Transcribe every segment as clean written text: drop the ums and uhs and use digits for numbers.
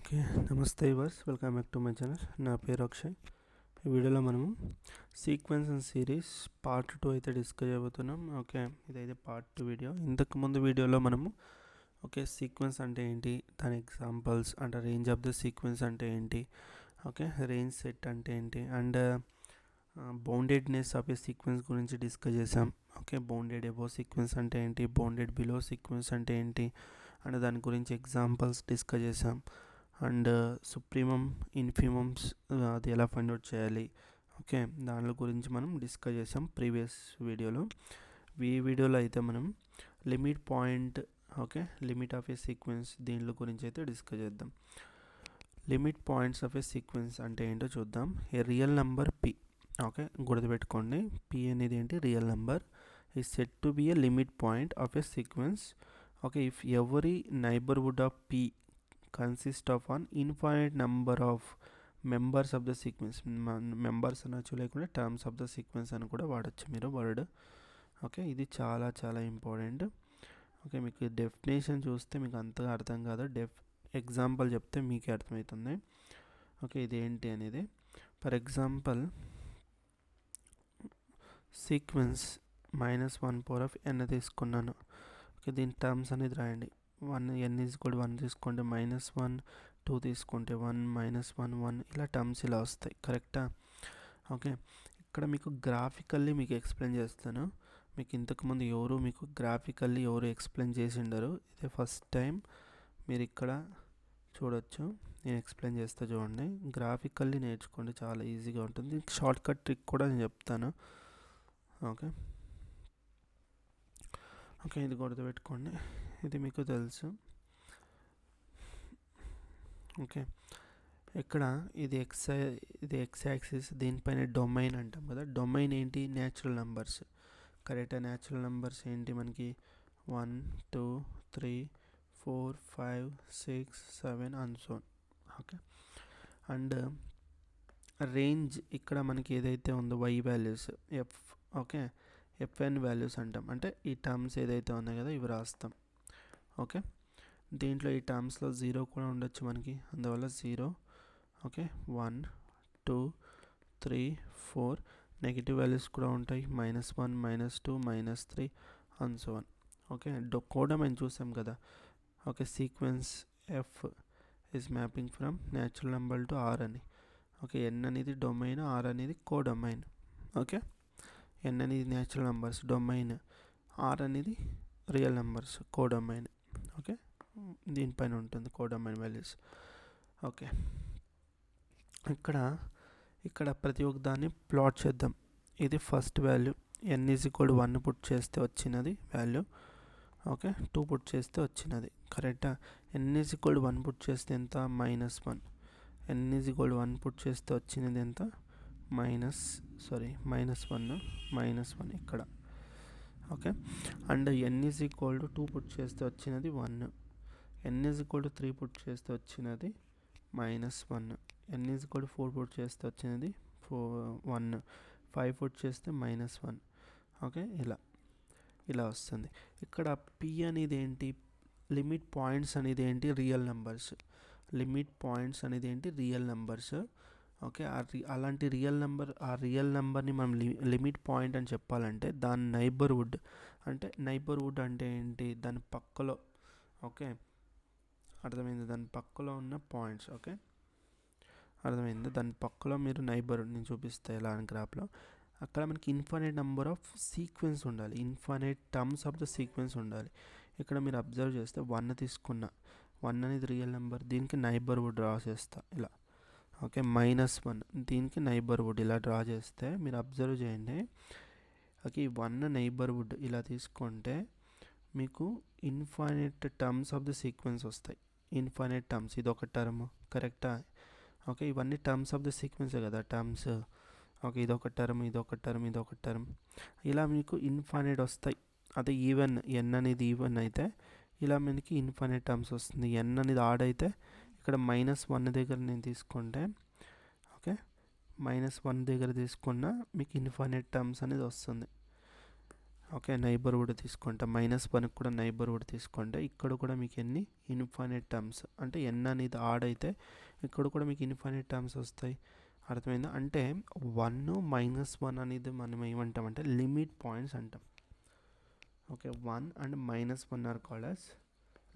Okay. నమస్తే yours, welcome back to my channel. నా పేరు అక్షయ్. ఈ వీడియోలో మనము సీక్వెన్స్ అండ్ సిరీస్ పార్ట్ 2 అయితే డిస్కస్ చేయబోతున్నాం. ఓకే, ఇదైతే పార్ట్ 2 వీడియో. ఇంతకుముందు వీడియోలో మనము ఓకే సీక్వెన్స్ అంటే ఏంటి, దాని ఎగ్జాంపుల్స్ అంటే రేంజ్ ఆఫ్ ద సీక్వెన్స్ అంటే ఏంటి, ఓకే రేంజ్ సెట్ అంటే ఏంటి, and boundedness of a sequence గురించి డిస్కస్ చేసాం. ఓకే, బౌండెడ్ ఎబో సీక్వెన్స్ అంటే ఏంటి, బౌండెడ్ బిలో సీక్వెన్స్ అంటే ఏంటి, అండ్ దాని గురించి ఎగ్జాంపుల్స్ డిస్కస్ చేసాం. అండ్ సుప్రీమం ఇన్ఫిమమ్స్ అది ఎలా ఫైండ్ అవుట్ చేయాలి, ఓకే దాని గురించి మనం డిస్కస్ చేసాం ప్రీవియస్ వీడియోలో. ఈ వీడియోలో అయితే మనం limit point, okay limit of a sequence దీని గురించి అయితే డిస్కస్ చేద్దాం. Limit points of a sequence అంటే ఏంటో చూద్దాం. ఏ రియల్ నెంబర్ పి, ఓకే గుర్తుపెట్టుకోండి, పి అనేది ఏంటి, రియల్ నెంబర్ ఈ set to be A limit point of a sequence. Okay, if every neighbourhood of P consist of an infinite number of members of the sequence. Members అనొచ్చు, లేకుంటే terms of the sequence అని కూడా వాడచ్చు మీరు word. Okay, ఇది చాలా చాలా important. Okay, మీకు డెఫినేషన్ చూస్తే మీకు అంతగా అర్థం కాదు, ఎగ్జాంపుల్ చెప్తే మీకే అర్థమవుతుంది. ఓకే, ఇదేంటి అనేది. ఫర్ ఎగ్జాంపుల్ సీక్వెన్స్ -1/n తీసుకున్నాను. ఓకే, దీని టర్మ్స్ అనేది రాయండి. 1 n 1 తీసుకుంటే -1, 2 తీసుకుంటే 1 -1 1 ఇలా టర్మ్స్ ఇలా వస్తాయి, కరెక్టా? ఓకే, ఇక్కడ మీకు గ్రాఫికల్లీ మీకు ఎక్స్ప్లెయిన్ చేస్తాను. మీకు ఇంతకుముందు మీకు గ్రాఫికల్లీ ఎక్స్ప్లెయిన్ చేసి ఉండరు, ఇదే ఫస్ట్ టైం మీరు ఇక్కడ చూడొచ్చు. నేను ఎక్స్ప్లెయిన్ చేస్తా చూడండి. గ్రాఫికల్లీ నేర్చుకోండి, చాలా ఈజీగా ఉంటుంది. షార్ట్ కట్ ట్రిక్ కూడా నేను చెప్తాను. ఓకే ఓకే, ఇది గుర్తుపెట్టుకోండి, ఇది మీకు తెలుసు. ఓకే, ఇక్కడ ఇది ఎక్స్ యాక్సిస్, దీనిపైన డొమైన్ అంటాం కదా. డొమైన్ ఏంటి, న్యాచురల్ నెంబర్స్, కరెక్టా? న్యాచురల్ నెంబర్స్ ఏంటి మనకి 1 2 3 4 5 6 7 and so. Okay, and range ఇక్కడ మనకి ఏదైతే ఉందో y values F, okay FN values అంటాం. అంటే ఈ టర్మ్స్ ఏదైతే ఉన్నాయి కదా ఇవి రాస్తాం. ఓకే, దీంట్లో ఈ టర్మ్స్లో 0 కూడా ఉండొచ్చు మనకి, అందువల్ల 0. ఓకే, 1 2 3 4 నెగిటివ్ వాల్యూస్ కూడా ఉంటాయి, -1 -2 -3 and so on. Okay, codomain చూసాం కదా. Okay, sequence f is mapping from natural number to R అని. ఓకే, ఎన్ అనేది డొమైన్, ఆర్ అనేది కోడొమైన్. ఓకే, ఎన్ అనేది న్యాచురల్ నెంబర్స్ డొమైన్, ఆర్ అనేది రియల్ నెంబర్స్ కోడొమైన్. ఓకే, దీనిపైన ఉంటుంది కోడొమైన్ వాల్యూస్. ఓకే, ఇక్కడ ప్రతి ఒక్క దాన్ని ప్లాట్ చేద్దాం. ఇది ఫస్ట్ వాల్యూ, n = 1 పుట్ చేస్తే వచ్చినది వాల్యూ. ఓకే, 2 పుట్ చేస్తే వచ్చినది, కరెక్టా? n = 1 పుట్ చేస్తే ఎంత, -1. n = 1 పుట్ చేస్తే వచ్చినది ఎంత, -1 ఇక్కడ. ఓకే, అండ్ n = 2 పుట్ చేస్తే వచ్చినది 1. n = 3 పుట్ చేస్తే వచ్చినది -1. n = 4 పుట్ చేస్తే వచ్చినది 1. 5 పుట్ చేస్తే -1. ఓకే, ఇలా వస్తుంది. ఇక్కడ p అనేది ఏంటి, లిమిట్ పాయింట్స్ అనేది ఏంటి, రియల్ నెంబర్స్. లిమిట్ పాయింట్స్ అనేది ఏంటి, రియల్ నెంబర్స్. ఓకే, అలాంటి రియల్ నెంబర్ని మనం లిమిట్ పాయింట్ అని చెప్పాలంటే దాని నైబర్హుడ్ అంటే ఏంటి, దాని పక్కలో. ఓకే, అర్థమైంది, దాని పక్కలో ఉన్న పాయింట్స్. ఓకే, అర్థమైంది, దాని పక్కలో మీరు నైబర్హుడ్ నేను చూపిస్తే ఎలా అని గ్రాఫ్లో. అక్కడ మనకి ఇన్ఫైనైట్ నెంబర్ ఆఫ్ సీక్వెన్స్ ఉండాలి, infinite terms of the sequence ఉండాలి. ఇక్కడ మీరు అబ్జర్వ్ చేస్తే 1 తీసుకున్న, 1 అనేది రియల్ నెంబర్, దీనికి నైబర్హుడ్ డ్రా చేస్తా ఇలా. ఓకే, -1 దీనికి నైబర్హుడ్ ఇలా డ్రా చేస్తే మీరు అబ్జర్వ్ చేయండి. ఓకే, 1 నైబర్హుడ్ ఇలా తీసుకుంటే మీకు infinite terms of the sequence వస్తాయి. ఇన్ఫైనైట్ టర్మ్స్, ఇది ఒక టర్మ్, కరెక్టా? ఓకే, ఇవన్నీ టర్మ్స్ ఆఫ్ ద సీక్వెన్సే కదా టర్మ్స్. ఓకే, ఇదొక టర్మ్, ఇదొక టర్మ్, ఇలా మీకు ఇన్ఫైనైట్ వస్తాయి. అదే ఈవెన్, n అనేది ఈవెన్ అయితే ఇలా మనకి ఇన్ఫైనైట్ టర్మ్స్ వస్తుంది. n అనేది ఆడ్ అయితే ఇక్కడ -1 దగ్గర నేను తీసుకుంటే, ఓకే -1 దగ్గర తీసుకున్న మీకు ఇన్ఫైనైట్ టర్మ్స్ అనేది వస్తుంది. ఓకే, నైబర్హుడ్ తీసుకుంటే -1 కూడా నైబర్హుడ్ తీసుకుంటే ఇక్కడ కూడా మీకు ఎన్ని ఇన్ఫైనైట్ టర్మ్స్, అంటే n అనేది ఆడ్ అయితే ఇక్కడ కూడా మీకు ఇన్ఫైనైట్ టర్మ్స్ వస్తాయి. అర్థమైందా? అంటే 1 -1 అనేది మనం ఏమంటామంటే లిమిట్ పాయింట్స్ అంటాం. Okay, 1 and -1 are called as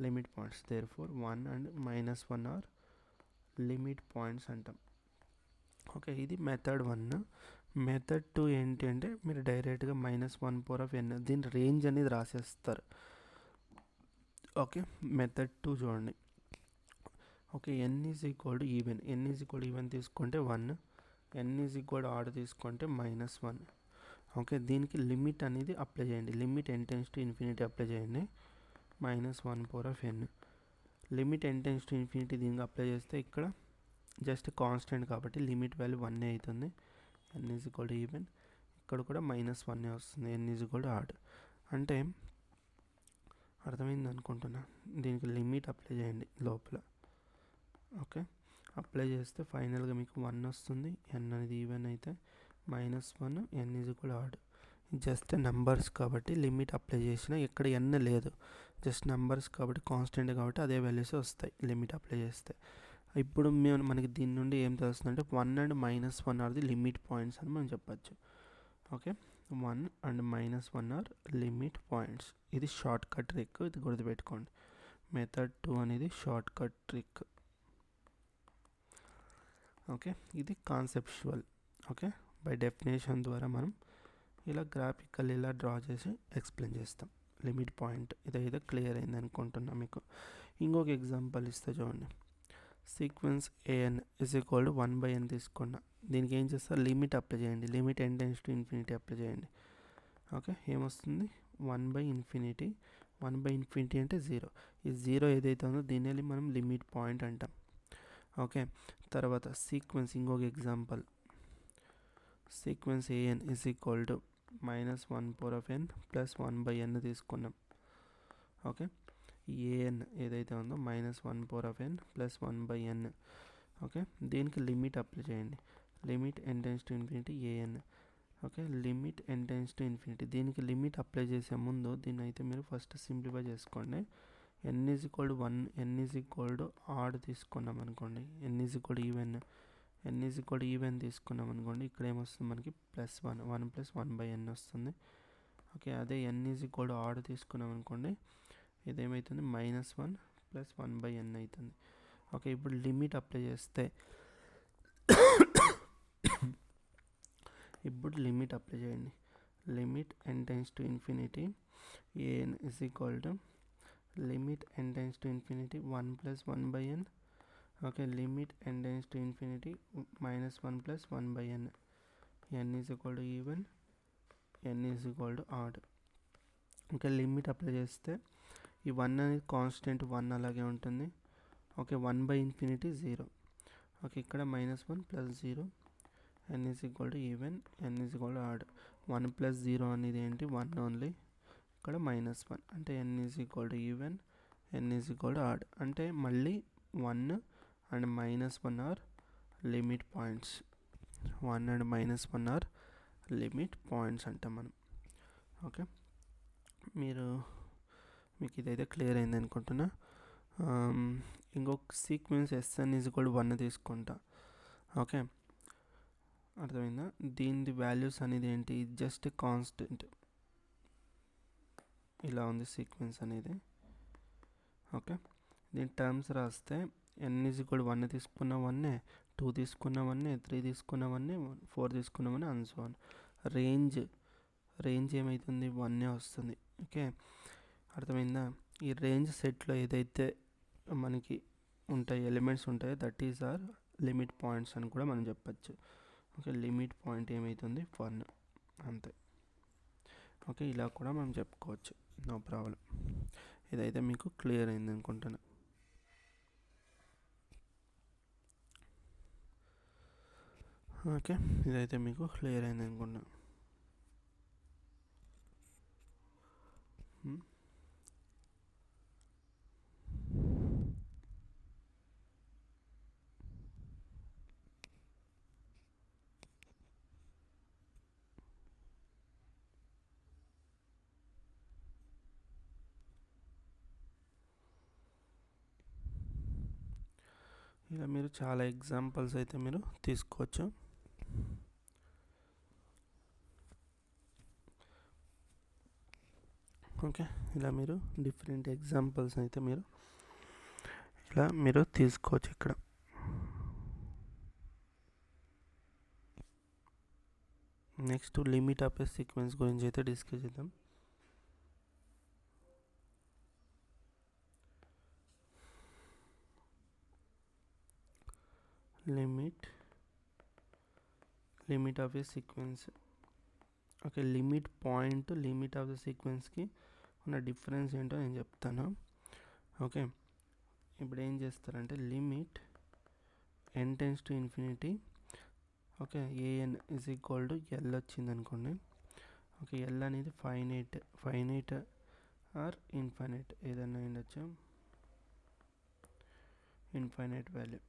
limit points. Therefore 1 and -1 are limit points అంటాం. ఓకే, ఇది మెథడ్ 1. మెథడ్ 2 ఏంటి అంటే మీరు డైరెక్ట్గా -1/n దీని రేంజ్ అనేది రాసేస్తారు. ఓకే, మెథడ్ 2 చూడండి. Okay, n is equal to even. n is equal to even తీసుకుంటే 1, n is equal to odd తీసుకుంటే -1. ఓకే, దీనికి లిమిట్ అనేది అప్లై చేయండి. Limit n tends to infinity apply చేయండి. -1/n limit n tends to infinity దీనికి apply చేస్తే ఇక్కడ just constant కాబట్టి లిమిట్ వాల్యూ 1 అవుతుంది. n is equal to even. ఇక్కడ కూడా -1 వస్తుంది. n is equal to odd. అంటే అర్థమైంది అనుకుంటున్నా. దీనికి లిమిట్ అప్లై చేయండి లోపల. ఓకే, అప్లై చేస్తే ఫైనల్గా మీకు 1 వస్తుంది. n అనేది ఈవెన్ అయితే -1, n is equal odd. Just numbers కాబట్టి లిమిట్ అప్లై చేసిన ఇక్కడ n లేదు, జస్ట్ నెంబర్స్ కాబట్టి కాన్స్టెంట్ కాబట్టి అదే వాల్యూస్ వస్తాయి లిమిట్ అప్లై చేస్తే. ఇప్పుడు మనకి దీని నుండి ఏం తెలుస్తుందంటే 1 and -1 are the limit points అని మనం చెప్పచ్చు. Okay, 1 and -1 are limit points. ఇది షార్ట్ కట్ ట్రిక్, ఇది గుర్తుపెట్టుకోండి. మెథడ్ 2 అనేది షార్ట్ కట్ ట్రిక్. ఓకే, ఇది కాన్సెప్చువల్. ఓకే, బై డెఫినేషన్ ద్వారా మనం ఇలా గ్రాఫికల్ ఇలా డ్రా చేసి ఎక్స్ప్లెయిన్ చేస్తాం లిమిట్ పాయింట్. ఇదైతే క్లియర్ అయింది అనుకుంటున్నా మీకు. ఇంకొక ఎగ్జాంపుల్ ఇస్తే చూడండి. Sequence an is equal to 1/n తీసుకున్నా. దీనికి ఏం చేస్తారు? లిమిట్ అప్లై చేయండి. Limit n tends to infinity apply చేయండి. ఓకే, ఏమొస్తుంది? 1/∞. 1/∞ అంటే 0. ఈ 0 ఏదైతే ఉందో దీన్ని మనం లిమిట్ పాయింట్ అంటాం. ఓకే, తర్వాత సీక్వెన్స్ ఇంకొక example. Sequence an is equal to -1/n plus 1/n తీసుకున్నాం. ఓకే, an ఏదైతే ఉందో -1/n ప్లస్ 1/n. ఓకే, దీనికి లిమిట్ అప్లై చేయండి. Limit n tends to infinity an. Okay, limit n tends to infinity. దీనికి limit apply చేసే ముందు దీన్ని అయితే మీరు ఫస్ట్ సింప్లిఫై చేసుకోండి. n is equal to 1, n is equal to odd తీసుకున్నాం అనుకోండి. n is equal to even, n is equal to even తీసుకున్నాం అనుకోండి. ఇక్కడ ఏమొస్తుంది మనకి +1, 1 + 1/n వస్తుంది. ఓకే, అదే n is equal to odd తీసుకున్నాం అనుకోండి. ఇదేమవుతుంది? -1 + 1/n అవుతుంది. ఓకే, ఇప్పుడు లిమిట్ అప్లై చేస్తే ఇప్పుడు లిమిట్ అప్లై చేయండి. Limit n tends to infinity an is equal to limit n tends to infinity 1 + 1/n. Okay, limit n tends to infinity -1 + 1/n. n is equal to even, n is equal to odd. Okay, limit apply చేస్తే ఈ 1 అనేది constant 1 అలాగే ఉంటుంది. Okay, 1/∞ 0. Okay, ఇక్కడ -1 + 0. n is equal to even, n is equal to odd. 1 + 0 అనేది ఏంటి? 1 only. ఇక్కడ -1 అంటే n is equal to even, n is equal to odd. అంటే మళ్ళీ 1 and -1 are limit points. 1 and -1 are limit points అంటాం మనం. Okay, మీకు ఇదైతే క్లియర్ అయింది అనుకుంటున్నా. ఇంకొక sequence Sn is equal to 1 తీసుకుంటా. ఓకే, అర్థమైందా? దీని వాల్యూస్ అనేది ఏంటి? జస్ట్ కాన్స్టెంట్ ఇలా ఉంది సీక్వెన్స్ అనేది. ఓకే, దీని టర్మ్స్ రాస్తే n ఈజ్ ఈక్వల్ టు 1 తీసుకున్న 1, 2 తీసుకున్న 1, 3 తీసుకున్న 1, 4 తీసుకున్న 1 అండ్ సో ఆన్. రేంజ్ ఏమవుతుంది? 1 వస్తుంది. ఓకే, అర్థమైందా? ఈ రేంజ్ సెట్లో ఏదైతే మనకి ఉంటాయి ఎలిమెంట్స్ ఉంటాయో that is are limit points అని కూడా మనం చెప్పచ్చు. ఓకే, లిమిట్ పాయింట్ ఏమవుతుంది? 1 అంతే. ఓకే, ఇలా కూడా మనం చెప్పుకోవచ్చు, నో ప్రాబ్లం. ఇదైతే మీకు క్లియర్ అయింది అనుకుంటున్నా. ఓకే, ఇదైతే మీకు క్లియర్ అయింది అనుకుంటున్నా. ఇలా మీరు చాలా ఎగ్జాంపుల్స్ అయితే మీరు తీసుకోవచ్చు. ఓకే, ఇలా మీరు డిఫరెంట్ ఎగ్జాంపుల్స్ అయితే ఇలా మీరు తీసుకోవచ్చు. ఇక్కడ next limit of a sequence గురించి అయితే డిస్కస్ చేద్దాం. Limit of a sequence. Okay, limit point limit of the సీక్వెన్స్కి ఉన్న డిఫరెన్స్ ఏంటో నేను చెప్తాను. ఓకే, ఇప్పుడు ఏం చేస్తారంటే limit n tends to infinity. Okay, an is equal to L వచ్చింది అనుకోండి. ఓకే, ఎల్ అనేది ఫైనైట్ ఆర్ ఇన్ఫైనైట్ ఏదైనా ఉండొచ్చు, infinite value.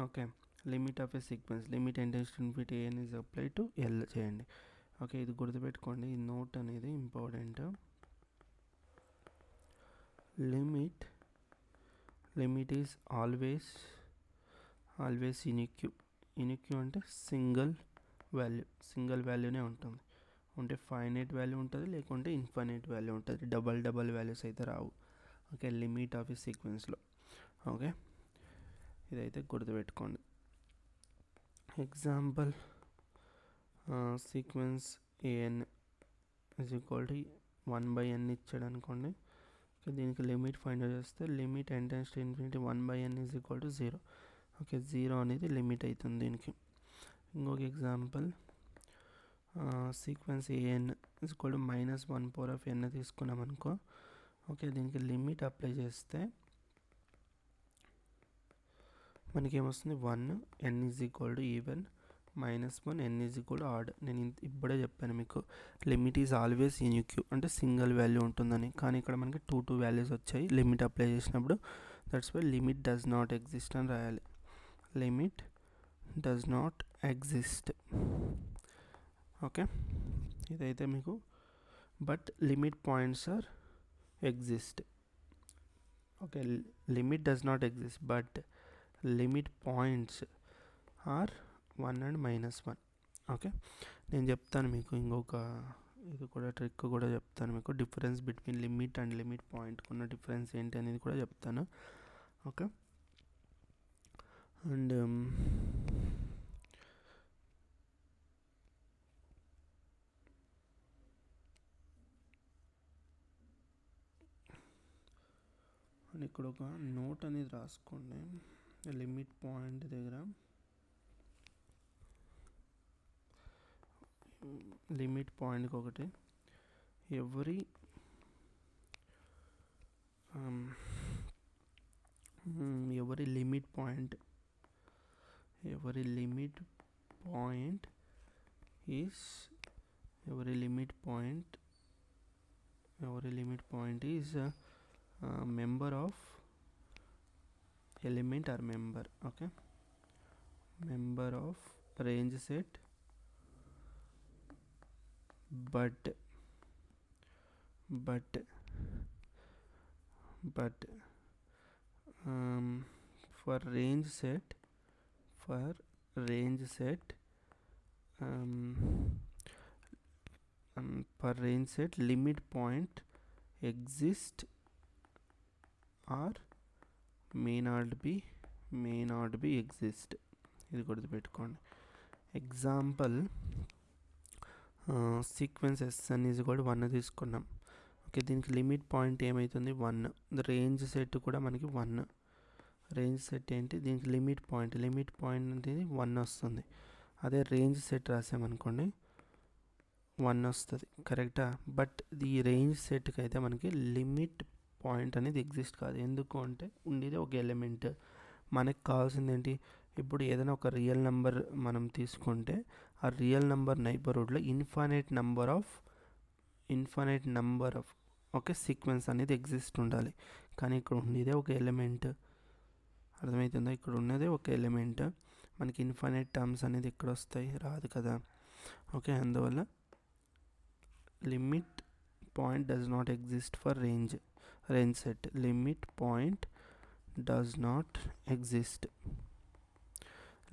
Okay, limit of a sequence limit n tends to infinity an is apply to L చేయండి. Okay, ఇది గుర్తుపెట్టుకోండి, ఈ note అనేది important. Limit is always unique అంటే సింగిల్ వాల్యూనే ఉంటుంది. ఉంటే ఫైనైట్ వాల్యూ ఉంటుంది, లేకుంటే ఇన్ఫైనైట్ వాల్యూ ఉంటుంది. డబల్ వాల్యూస్ అయితే రావు. ఓకే, లిమిట్ ఆఫ్ ఈ సీక్వెన్స్లో. ఓకే, ఇదైతే గుర్తుపెట్టుకోండి. Example, sequence an is equal to 1/n ఇచ్చాడు అనుకోండి. దీనికి లిమిట్ ఫైండ్ చేస్తే limit n tends to infinity 1/n is equal to 0. Okay, 0 అనేది లిమిట్ అవుతుంది దీనికి. ఇంకొక example, sequence an is equal to -1/n తీసుకున్నాం అనుకో. ఓకే, దీనికి లిమిట్ అప్లై చేస్తే మనకి ఏమొస్తుంది, 1 n is equal to even, -1 n is equal to odd. నేను ఇప్పుడే చెప్పాను మీకు, లిమిట్ ఈజ్ ఆల్వేస్ యూనిక్ అంటే సింగిల్ వాల్యూ ఉంటుందని. కానీ ఇక్కడ మనకి టూ వాల్యూస్ వచ్చాయి లిమిట్ అప్లై చేసినప్పుడు. That's why limit does not exist అని రాయాలి. Limit does not exist. Okay, ఇదైతే మీకు, but limit points are exist. Okay, limit does not exist but limit points are 1 and -1. Okay, నేను చెప్తాను మీకు ఇంకొక ఇది కూడా ట్రిక్ కూడా చెప్తాను మీకు. Difference between limit and limit పాయింట్కి ఉన్న డిఫరెన్స్ ఏంటి అనేది కూడా చెప్తాను. ఓకే, అండ్ ఇక్కడ ఒక నోట్ అనేది రాసుకోండి. లిమిట్ పాయింట్ దగ్గర లిమిట్ పాయింట్కి ఒకటి, ఎవరి limit point is member of element or member. Okay, member of range set but for range set limit point exist or may not be exist. ఇది గుర్తుపెట్టుకోండి. ఎగ్జాంపుల్, సీక్వెన్స్ ఎస్ఎన్ ఈజ్ కూడా 1 తీసుకున్నాం. Okay, దీనికి limit point ఏమవుతుంది, 1. Range set కూడా మనకి 1. Range set ఏంటి, దీనికి లిమిట్ పాయింట్ అనేది 1 వస్తుంది. అదే రేంజ్ సెట్ రాసామనుకోండి 1 వస్తుంది, కరెక్టా? బట్ ఈ రేంజ్ సెట్కి అయితే మనకి లిమిట్ పాయింట్ అనేది ఎగ్జిస్ట్ కాదు. ఎందుకు అంటే ఉండేది ఒక ఎలిమెంట్. మనకు కావాల్సింది ఏంటి, ఇప్పుడు ఏదైనా ఒక రియల్ నెంబర్ మనం తీసుకుంటే ఆ రియల్ నెంబర్ నైబర్హుడ్లో infinite number of okay sequence అనేది ఎగ్జిస్ట్ ఉండాలి. కానీ ఇక్కడ ఉండేదే ఒక ఎలిమెంట్. అర్థమవుతుందా? ఇక్కడ ఉన్నదే ఒక ఎలిమెంట్. మనకి ఇన్ఫైనైట్ టర్మ్స్ అనేది ఎక్కడ వస్తాయి, రాదు కదా. ఓకే, అందువల్ల limit point does not exist for range set limit point does not exist,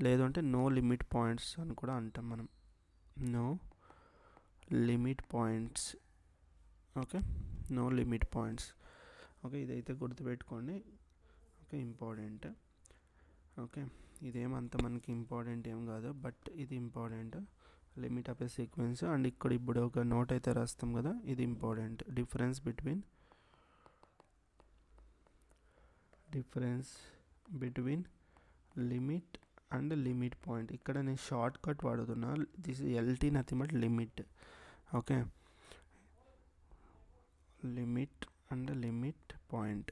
లేదు అంటే నో లిమిట్ పాయింట్స్ అని కూడా అంటాం మనం. No limit points. Okay, no limit points. Okay, ఇదైతే గుర్తుపెట్టుకోండి. Okay, important. ఓకే, ఇదేమంత మనకి ఇంపార్టెంట్ ఏం కాదు, బట్ ఇది important. Limit of a sequence. And ఇక్కడ ఇప్పుడు ఒక నోట్ అయితే రాస్తాం కదా, ఇది important. Difference between limit and limit point. ఇక్కడ నేను షార్ట్ కట్ వాడుతున్నా. This LT nothing but limit. Okay, limit and limit point.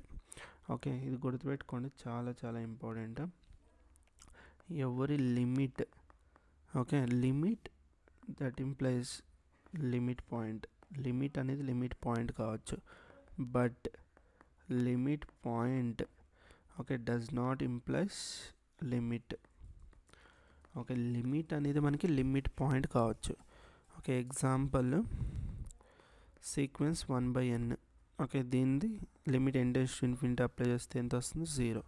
Okay, ఇది గుర్తుపెట్టుకోండి, చాలా చాలా ఇంపార్టెంట్. ఎవరి limit, okay, limit that implies limit point. Limit అనేది లిమిట్ పాయింట్ కావచ్చు, but limit point okay does not implies limit. Okay, limit అనేది మనకి limit point కావచ్చు. Okay, example sequence 1/n. Okay, దీనిది లిమిట్ ఎండెన్స్ టు ఇన్ఫినిటీ అప్లై చేస్తే ఎంత వస్తుంది? 0.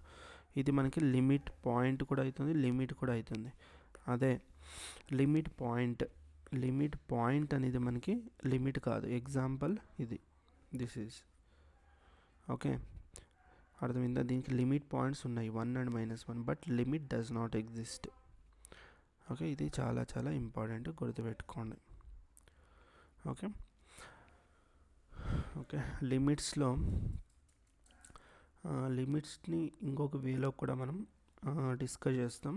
ఇది మనకి లిమిట్ పాయింట్ కూడా అవుతుంది, లిమిట్ కూడా అవుతుంది. అదే లిమిట్ పాయింట్ అనేది మనకి లిమిట్ కాదు. ఎగ్జాంపుల్ ఇది, దిస్ ఈజ్. ఓకే, అర్థమైందా? దీనికి లిమిట్ పాయింట్స్ ఉన్నాయి 1 and -1, but limit does not exist. Okay, ఇది చాలా చాలా ఇంపార్టెంట్, గుర్తుపెట్టుకోండి. ఓకే ఓకే లిమిట్స్ని ఇంకొక వేలో కూడా మనం డిస్కస్ చేస్తాం.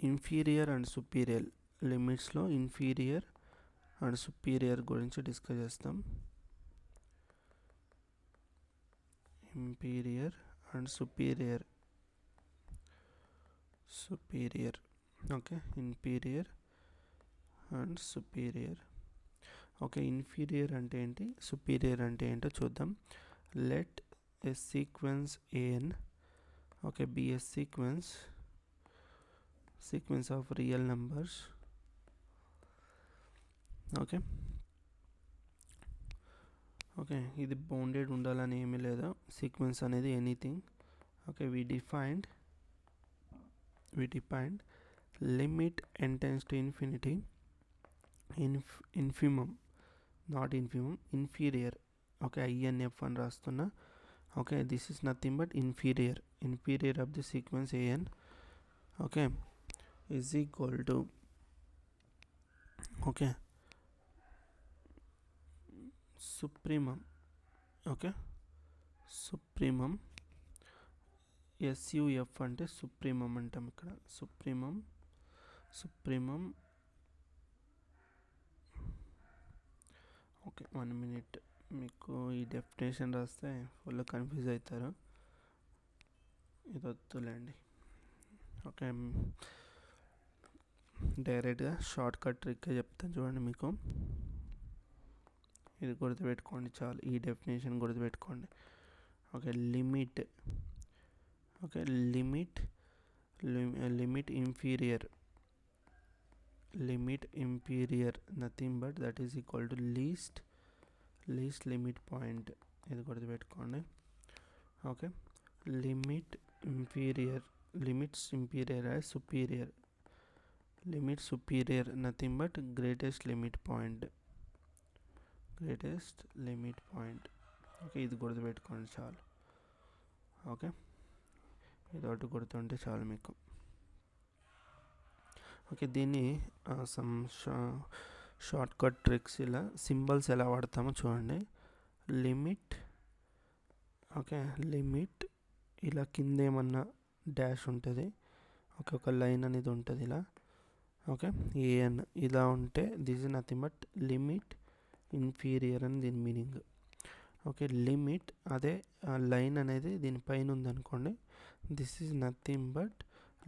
ఇన్ఫీరియర్ అండ్ సుపీరియర్ లిమిట్స్లో ఇన్ఫీరియర్ అండ్ సుపీరియర్ గురించి డిస్కస్ చేస్తాం. Inferior and superior. Okay, inferior and superior. Okay, inferior అంటే ఏంటి, సుపీరియర్ అంటే ఏంటో చూద్దాం. Let a sequence an okay B a sequence of real numbers. Okay okay, ఇది బౌండెడ్ ఉండాలని ఏమీ లేదు. సీక్వెన్స్ అనేది anything. Okay, we defined limit n tends to infinity inferior. Okay, INF అని రాస్తున్నా. Okay, this is nothing but inferior of the sequence an. Okay, is equal to okay supremum. Okay, supremum SUF అంటే supremum అంటాం ఇక్కడ. Supremum okay, 1 minute. మీకు ఈ definition రాస్తే full confuse అవుతారు, ఇది వద్దులేండి. ఓకే, డైరెక్ట్గా షార్ట్ కట్ ట్రిక్ చెప్తాను చూడండి. మీకు ఇది గుర్తుపెట్టుకోండి చాలు, ఈ డెఫినేషన్ గుర్తుపెట్టుకోండి. Okay, limit inferior nothing but that is equal to least limit point. ఇది గుర్తుపెట్టుకోండి. Okay, limits inferior as superior. Limit superior nothing but greatest limit point. Okay, ఇది గుర్తుపెట్టుకోండి చాలు. ఓకే, ఇదొకటి గుర్తుంటే చాలు మీకు. ఓకే, దీన్ని సమ్ షార్ట్ కట్ ట్రిక్స్, ఇలా సింబల్స్ ఎలా వాడతామో చూడండి. లిమిట్ ఇలా కింద ఏమన్నా డాష్ ఉంటుంది. ఓకే, ఒక లైన్ అనేది ఉంటుంది ఇలా. ఓకే, an ఇలా ఉంటే this is nothing but limit inferior అని దీని మీనింగ్. ఓకే, లిమిట్ అదే లైన్ అనేది దీనిపైన ఉందనుకోండి, this is nothing but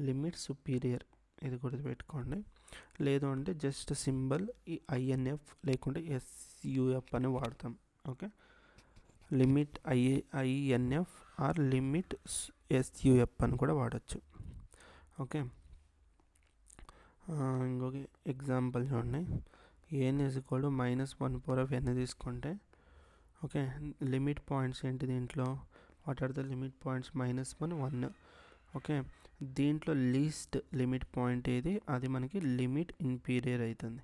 limit superior. ఇది గుర్తుపెట్టుకోండి. లేదు అంటే జస్ట్ సింబల్ ఈ INF లేకుంటే SUF అని వాడతాం. Okay, limit INF or limit SUF అని కూడా వాడచ్చు. ఓకే, ఇంకొక ఎగ్జాంపుల్ చూడండి. an is equal to -1/n తీసుకుంటే ఓకే, లిమిట్ పాయింట్స్ ఏంటి దీంట్లో, what are the limit points, -1 1. Okay, దీంట్లో లీస్ట్ లిమిట్ పాయింట్ ఏది, అది మనకి లిమిట్ ఇన్ఫీరియర్ అవుతుంది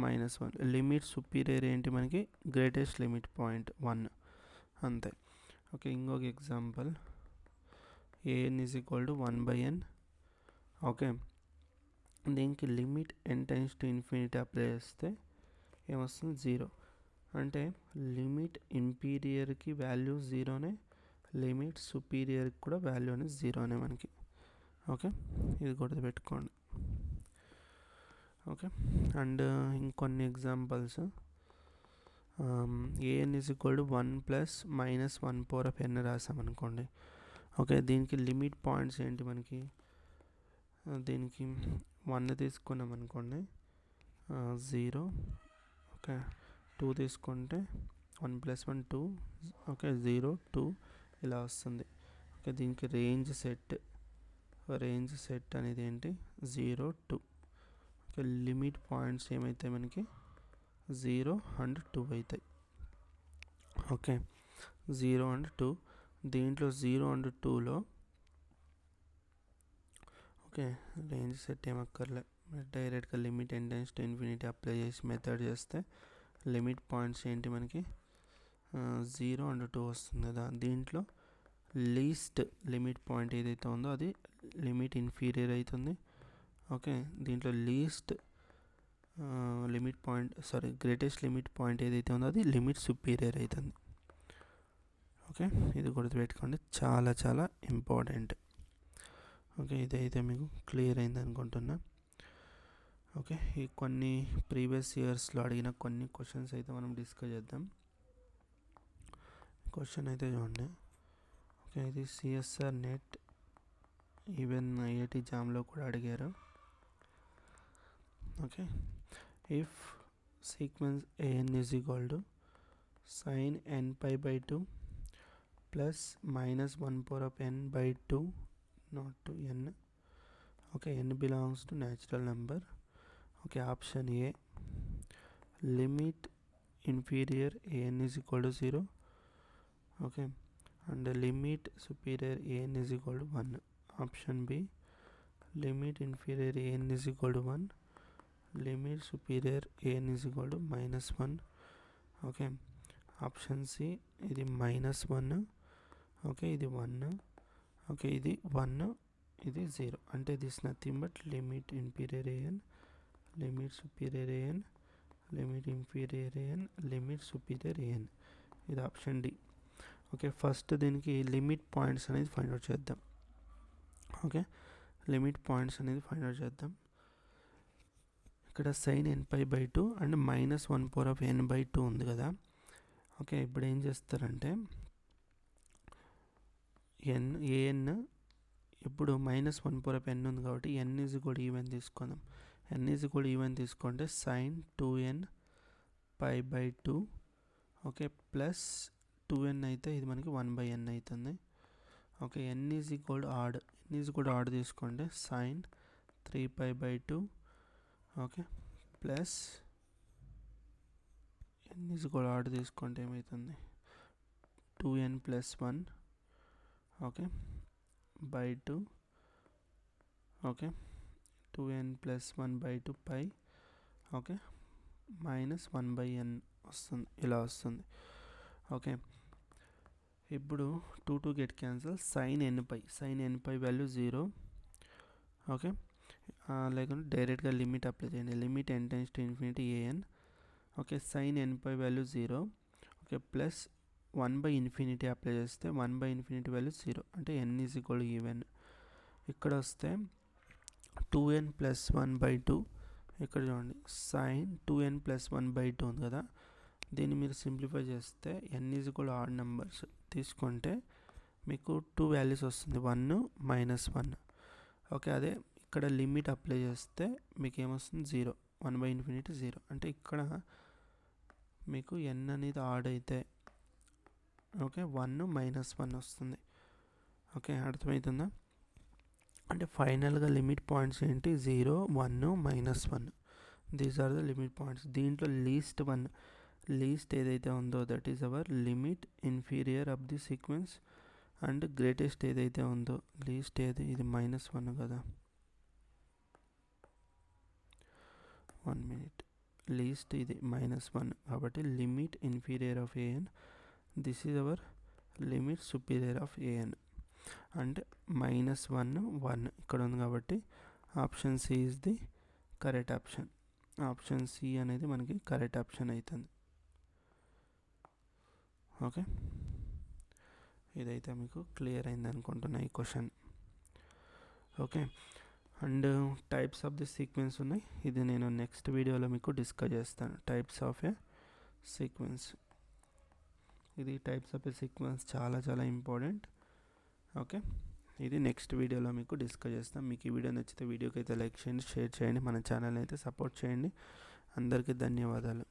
-1. లిమిట్ సుపీరియర్ ఏంటి మనకి గ్రేటెస్ట్ లిమిట్ పాయింట్ 1, అంతే. ఓకే, ఇంకొక example, an is equal to 1/n. Okay, దీనికి లిమిట్ n→∞ అప్లై చేస్తే ఏమొస్తుంది 0. అంటే లిమిట్ ఇన్ఫీరియర్కి వాల్యూ 0నే, లిమిట్ సుపీరియర్కి కూడా వాల్యూ అనేది 0నే మనకి. ఓకే, ఇది గుర్తుపెట్టుకోండి. ఓకే, అండ్ ఇంకొన్ని examples, an is equal to 1 + -1/n రాసామనుకోండి. ఓకే, దీనికి లిమిట్ పాయింట్స్ ఏంటి మనకి, దీనికి 1 తీసుకున్నాం అనుకోండి 0. ఓకే, 2 తీసుకుంటే 1 + 1 2. ఓకే, 0 2 ఇలా వస్తుంది. ఓకే, దీనికి రేంజ్ సెట్ అనేది ఏంటి 0 2. ఓకే, లిమిట్ పాయింట్స్ ఏమవుతాయి మనకి 0 అండ్ 2 అవుతాయి. Okay, 0 and 2. దీంట్లో 0 అండ్ 2లో ఓకే రేంజ్ సెట్ ఏమక్కర్లే, డైరెక్ట్గా లిమిట్ n→∞ అప్లై చేసి మెథడ్ చేస్తే లిమిట్ పాయింట్స్ ఏంటి మనకి 0 అండ్ 2 వస్తుంది కదా. దీంట్లో లీస్ట్ లిమిట్ పాయింట్ ఏదైతే ఉందో అది లిమిట్ ఇన్ఫీరియర్ అవుతుంది. ఓకే, దీంట్లో లీస్ట్ గ్రేటెస్ట్ లిమిట్ పాయింట్ ఏదైతే ఉందో అది లిమిట్ సుపీరియర్ అవుతుంది. ఓకే, ఇది గుర్తుపెట్టుకోండి, చాలా చాలా ఇంపార్టెంట్. ఓకే, ఇదైతే మీకు క్లియర్ అయింది అనుకుంటున్నా. ఓకే, ఈ కొన్ని ప్రీవియస్ ఇయర్స్లో అడిగిన కొన్ని క్వశ్చన్స్ అయితే మనం డిస్కస్ చేద్దాం. క్వశ్చన్ అయితే చూడండి. ఓకే, ఇది సిఎస్ఆర్ నెట్, ఈవెన్ ఐఐటి జామ్లో కూడా అడిగారు. Okay, if sequence an is equal to sin nπ/2 plus -1/n/2 not to n. Okay, n belongs to natural number. Okay, option A limit inferior an is equal to 0. Okay, and limit superior an is equal to 1. Option B limit inferior an is equal to 1, limit superior an is equal to -1. Okay, option C ఇది -1. Okay, ఇది 1. Okay, ఇది 1, ఇది 0. అంటే this nothing but limit inferior an, limit superior an, limit inferior an, limit superior an. ఇది option D. Okay, first దీనికి limit points అనేది find out చేద్దాం. Okay, limit points అనేది ఫైండ్ అవుట్ చేద్దాం. ఇక్కడ sin nπ/2 అండ్ -1/n/2 ఉంది కదా. Okay, ఇప్పుడు ఏం చేస్తారంటే an ఇప్పుడు -1/n ఉంది కాబట్టి n ఈజ్ ఈక్వల్ ఈవెన్ తీసుకుందాం. n ఈజ్ ఈక్వల్ ఈవెన్ తీసుకుంటే sin 2nπ/2. Okay, plus 2n అయితే ఇది మనకి 1/n అవుతుంది. Okay, n is equal odd తీసుకోండి sin 3π/2. Okay, plus n is equal odd తీసుకుంటే ఏమవుతుంది 2n + 1. Okay, /2. Okay, 2n + 1/2 π. Okay, -1/n వస్తుంది, ఇలా వస్తుంది. ఓకే, ఇప్పుడు 2 get cancel, sin nπ value 0. Okay, లేకుంటే డైరెక్ట్గా లిమిట్ అప్లై చేయండి, limit n→∞ an. Okay, sin nπ value 0. Okay, plus 1/∞ apply చేస్తే 1/∞ వాల్యూ 0, అంటే n ఈజ్ ఈక్వల్ ఈవెన్. ఇక్కడ వస్తే 2n + 1/2. ఇక్కడ చూడండి sin 2n + 1/2 ఉంది కదా, దీన్ని మీరు సింప్లిఫై చేస్తే n is equal odd numbers తీసుకుంటే మీకు 2 వాల్యూస్ వస్తుంది, 1 -1. ఓకే, అదే ఇక్కడ లిమిట్ అప్లై చేస్తే మీకు ఏమొస్తుంది 0, 1/∞ 0. అంటే ఇక్కడ మీకు n అనేది ఆడ్ అయితే ఓకే 1 -1 వస్తుంది. ఓకే, అర్థమవుతుందా? అంటే ఫైనల్గా లిమిట్ పాయింట్స్ ఏంటి 0 1 -1. These are the limit points. దీంట్లో లీస్ట్ 1 లీస్ట్ ఏదైతే ఉందో that is our limit inferior of the sequence, and greatest ఏదైతే ఉందో లీస్ట్ ఏది, ఇది -1 కదా, 1 minute, లీస్ట్ ఇది -1 కాబట్టి limit inferior of an, this is our limit superior of an, and -1 1 ఇక్కడ ఉంది కాబట్టి option C is the correct option. Option C అనేది మనకి కరెక్ట్ ఆప్షన్ అవుతుంది. ఓకే, ఇదైతే మీకు క్లియర్ అయింది అనుకుంటున్నా ఈ question. Okay, and types of the sequence ఉన్నాయి, ఇది నేను నెక్స్ట్ వీడియోలో మీకు డిస్కస్ చేస్తాను. టైప్స్ ఆఫ్ ఏ సీక్వెన్స్, ఇది టైప్స్ ఆఫ్ ఏ సీక్వెన్స్ చాలా చాలా ఇంపార్టెంట్. ఓకే, ఇది నెక్స్ట్ వీడియోలో మీకు డిస్కస్ చేస్తాం. మీకు ఈ వీడియో నచ్చితే వీడియోకి అయితే లైక్ చేయండి, షేర్ చేయండి, మన ఛానల్ అయితే సపోర్ట్ చేయండి. అందరికీ ధన్యవాదాలు.